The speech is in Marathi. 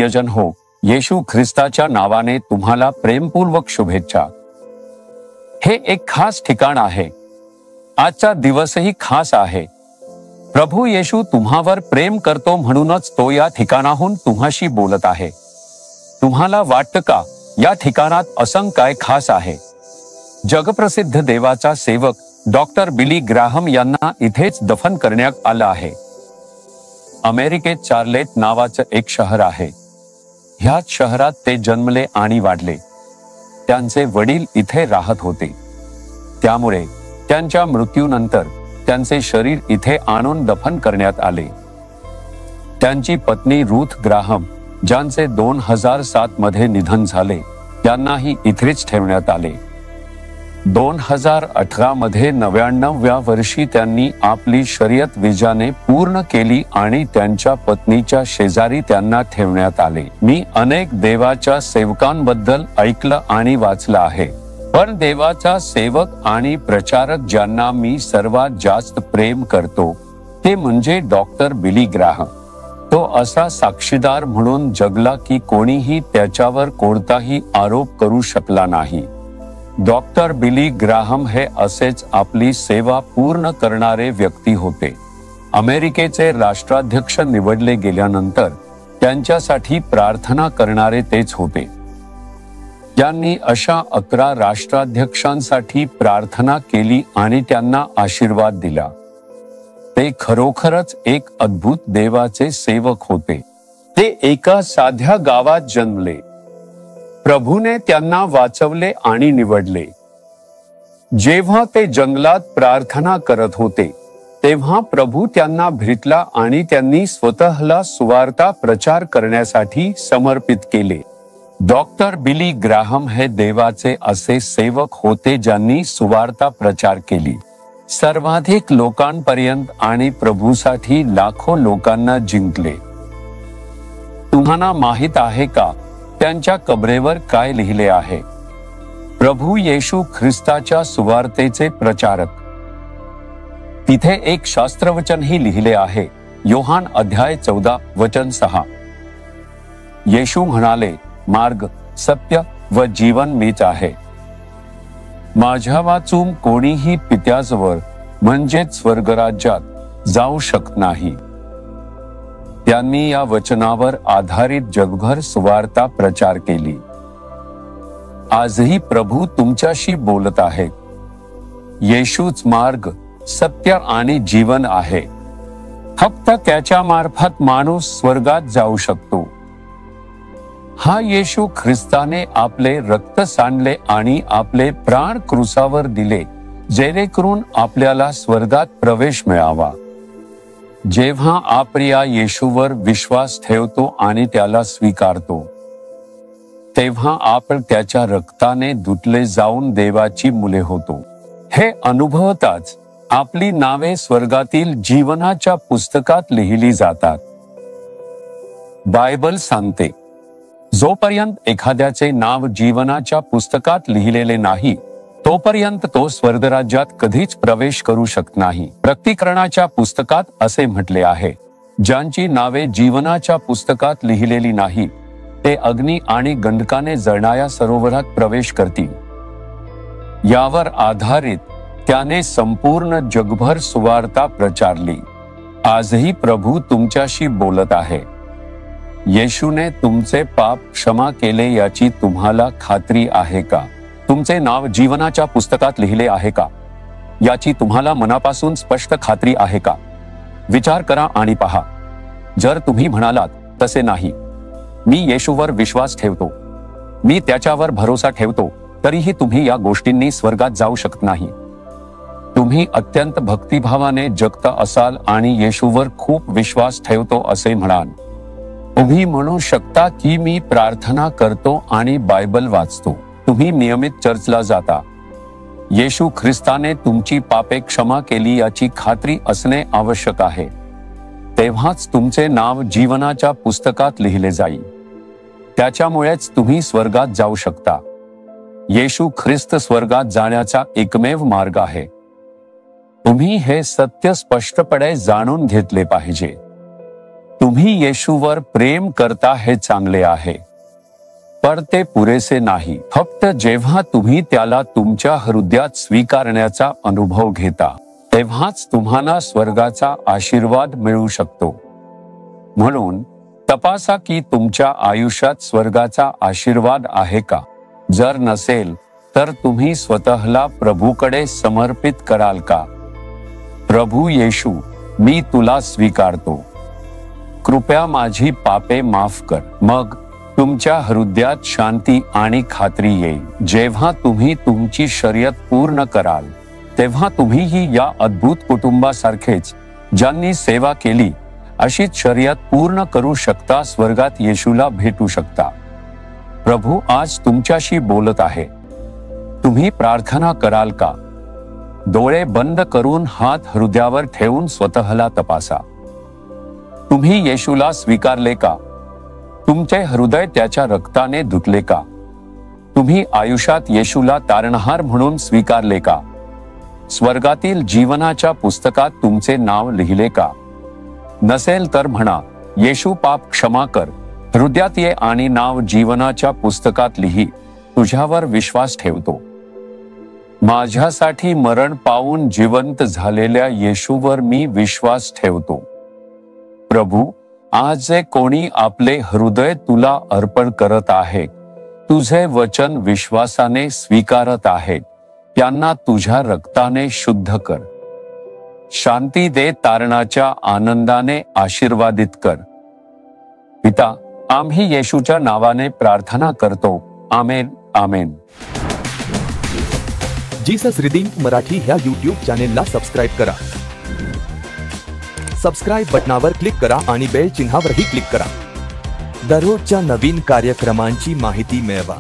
प्रियजन हो, येशू ख्रिस्ताच्या नावाने तुम्हाला प्रेमपूर्वक शुभेच्छा। हे एक खास ठिकाण आहे। आजचा दिवसही खास आहे। प्रभू येशू तुम्हावर प्रेम करतो म्हणूनच तो या ठिकाणाहून तुम्हाशी बोलत आहे। तुम्हाला वाटतं का या ठिकाणात असं काय खास आहे? जगप्रसिद्ध देवाचा सेवक डॉक्टर बिली ग्राहम यांना इथेच दफन करण्यात आलं आहे। अमेरिकेत चार्लेट नावाचं एक शहर आहे। ह्याच शहरात ते जन्मले आणि वाढले। त्यांचे वडील इथे राहत होते, त्यामुळे त्यांच्या मृत्यूनंतर त्यांचे शरीर इथे आणून दफन करण्यात आले। त्यांची पत्नी रूथ ग्राहम, ज्यांचे 2007 मध्ये निधन झाले, त्यांनाही इथेच ठेवण्यात आले। 2018 मध्ये 99व्या वर्षी त्यांनी आपली शर्यत विजयाने पूर्ण केली आणि त्यांच्या पत्नीच्या शेजारी त्यांना ठेवण्यात आले। मी अनेक देवाच्या सेवकांबद्दल ऐकलं आणि वाचलं आहे, पण देवाचा सेवक आणि प्रचारक ज्यांना मी सर्वात जास्त प्रेम करतो ते म्हणजे डॉक्टर बिली ग्राहम। तो असा साक्षीदार म्हणून जगला की कोणीही त्याच्यावर कोणताही आरोप करू शकला नाही। डॉक्टर बिली ग्राहम हे असेच आपली सेवा पूर्ण करणारे व्यक्ती होते। अमेरिकेचे राष्ट्राध्यक्ष निवडले गेल्यानंतर त्यांच्यासाठी प्रार्थना करणारे तेच होते। त्यांनी अशा 11 राष्ट्राध्यक्षांसाठी प्रार्थना केली आणि त्यांना आशीर्वाद दिला। ते खरोखरच एक अद्भुत देवाचे सेवक होते। ते एका साध्या गावात जन्मले। प्रभूने त्यांना वाचवले आणि निवडले। जेव्हा ते जंगलात प्रार्थना करत होते, तेव्हा प्रभू त्यांना भेटला आणि त्यांनी स्वतःला सुवार्ता प्रचार करण्यासाठी समर्पित केले। डॉक्टर बिली ग्राहम हे देवाचे असे सेवक होते ज्यांनी सुवार्ता प्रचार केली, सर्वाधिक लोकांपर्यंत आणि प्रभूसाठी लाखो लोकांना जिंकले। तुम्हाला माहित आहे का त्यांच्या कबरेवर काय लिहिले आहे? प्रभू येशू ख्रिस्ताच्या सुवार्तेचे प्रचारक। तिथे एक शास्त्रवचनही लिहिले आहे, योहान अध्याय 14 वचन 6। येशू म्हणाले, मार्ग, सत्य व जीवन मीच आहे। माझ्या वाचून कोणीही पित्याजवळ म्हणजेच स्वर्गराज्यात जाऊ शकत नाही। त्यांनी या वचनावर आधारित जगभर सुवार्ता प्रचार केली। आजही प्रभू तुमच्याशी बोलत आहे। येशूच मार्ग, सत्य आणि जीवन आहे। फक्त त्याच्या मार्फत माणूस स्वर्गात जाऊ शकतो। हा येशू ख्रिस्ताने आपले रक्त सांडले आणि आपले प्राण क्रूसावर दिले, जेणेकरून आपल्याला स्वर्गात प्रवेश मिळावा। जेव्हा आपण या येशूवर विश्वास ठेवतो आणि त्याला स्वीकारतो, तेव्हा आपण त्याच्या रक्ताने धुतले जाऊन देवाची मुले होतो। हे अनुभवताच आपली नावे स्वर्गातील जीवनाच्या पुस्तकात लिहिली जातात। बायबल सांगते, जोपर्यंत एखाद्याचे नाव जीवनाच्या पुस्तकात लिहिलेले नाही, तोपर्यंत तो स्वर्गराज्यात कधीच प्रवेश करू शकत नाही। प्रकटीकरणाच्या पुस्तकात असे म्हटले आहे, ज्यांची नावे जीवनाच्या पुस्तकात लिहिलेली नाही, ते अग्नी आणि गंधकाने जळणाऱ्या सरोवरात प्रवेश करतील। यावर आधारित त्याने संपूर्ण जगभर सुवार्ता प्रचारली। आजही प्रभू तुमच्याशी बोलत आहे। येशूने तुमचे पाप क्षमा केले याची तुम्हाला खात्री आहे का? तुमचे नाव जीवनाच्या पुस्तकात लिहिले आहे का याची तुम्हाला मनापासून स्पष्ट खात्री आहे का? विचार करा आणि पहा। जर तुम्ही म्हणालात तसे नाही, मी येशूवर विश्वास ठेवतो, मी त्याच्यावर भरोसा ठेवतो, तरीही तुम्ही या गोष्टींनी स्वर्गात जाऊ शकत नाही। तुम्ही अत्यंत भक्तिभावाने जगता असाल आणि येशूवर खूप विश्वास ठेवतो असे म्हणाल। तुम्ही म्हणू शकता की मी प्रार्थना करतो आणि बायबल वाचतो। तुम्ही नियमित चर्चला जाता। येशू ख्रिस्ताने तुमची पापे क्षमा केली याची खात्री असणे आवश्यक आहे। तेव्हाच तुमचे नाव जीवनाच्या पुस्तकात लिहिले जाईल। त्याच्यामुळेच तुम्ही स्वर्गात जाऊ शकता। येशू ख्रिस्त स्वर्गात जाण्याचा एकमेव मार्ग आहे। तुम्ही हे सत्य स्पष्टपणे जाणून घेतले पाहिजे। तुम्ही येशूवर प्रेम करता हे चांगले आहे, पण ते पुरेसे नाही. फक्त जेव्हा तुम्ही त्याला तुमच्या हृदयात स्वीकारण्याचा अनुभव घेता, तेव्हाच तुम्हाला स्वर्गाचा आशीर्वाद मिळू शकतो. म्हणून तपासा की तुमच्या आयुष्यात स्वर्गाचा आशीर्वाद आहे का. जर नसेल तर तुम्ही स्वतःला प्रभूकडे समर्पित कराल का. प्रभू येशू, मी तुला स्वीकारतो. कृपया माझी पापे माफ कर. मग तुमच्या हृदयात शांती आणि खात्री येईल. जेव्हा तुम्ही तुमची शर्यत पूर्ण कराल, तेव्हा तुम्हीही या अद्भुत कुटुंबासारखेच, ज्यांनी सेवा केली, अशीच शर्यत पूर्ण करू शकता. स्वर्गात येशूला भेटू शकता. प्रभू आज तुमच्याशी बोलत आहे. तुम्ही प्रार्थना कराल का. डोळे बंद करून हात हृदयावर ठेवून स्वतःला तपासा. तुम्ही येशूला स्वीकारले का. तुमचे हृदय त्याच्या रक्ताने धुतले का. तुम्ही आयुष्यात येशूला तारणहार म्हणून स्वीकारले का. स्वर्गातील जीवनाच्या पुस्तकात तुमचे नाव लिहिले का. नसेल तर म्हणा, येशू पाप क्षमा कर, हृदयात ये आणि नाव जीवनाच्या पुस्तकात लिही. तुझ्यावर विश्वास ठेवतो. माझ्यासाठी मरण पावून जिवंत झालेल्या येशूवर मी विश्वास ठेवतो. प्रभू, आज जे कोणी आपले हृदय तुला अर्पण करत आहे, तुझे वचन विश्वासाने स्वीकारत आहे, त्यांना तुझ्या रक्ताने शुद्ध कर. शांती दे, तारणाच्या आनंदाने आशीर्वादित कर. पिता, आम्ही येशूच्या नावाने प्रार्थना करतो. आमेन, आमेन. जीसस रिडीम्ड मराठी ह्या YouTube चॅनेलला सबस्क्राईब करा. सबस्क्राईब बटनावर क्लिक करा आणि बेल चिन्हावरही क्लिक करा. दररोजच्या नवीन कार्यक्रमांची माहिती मिळवा.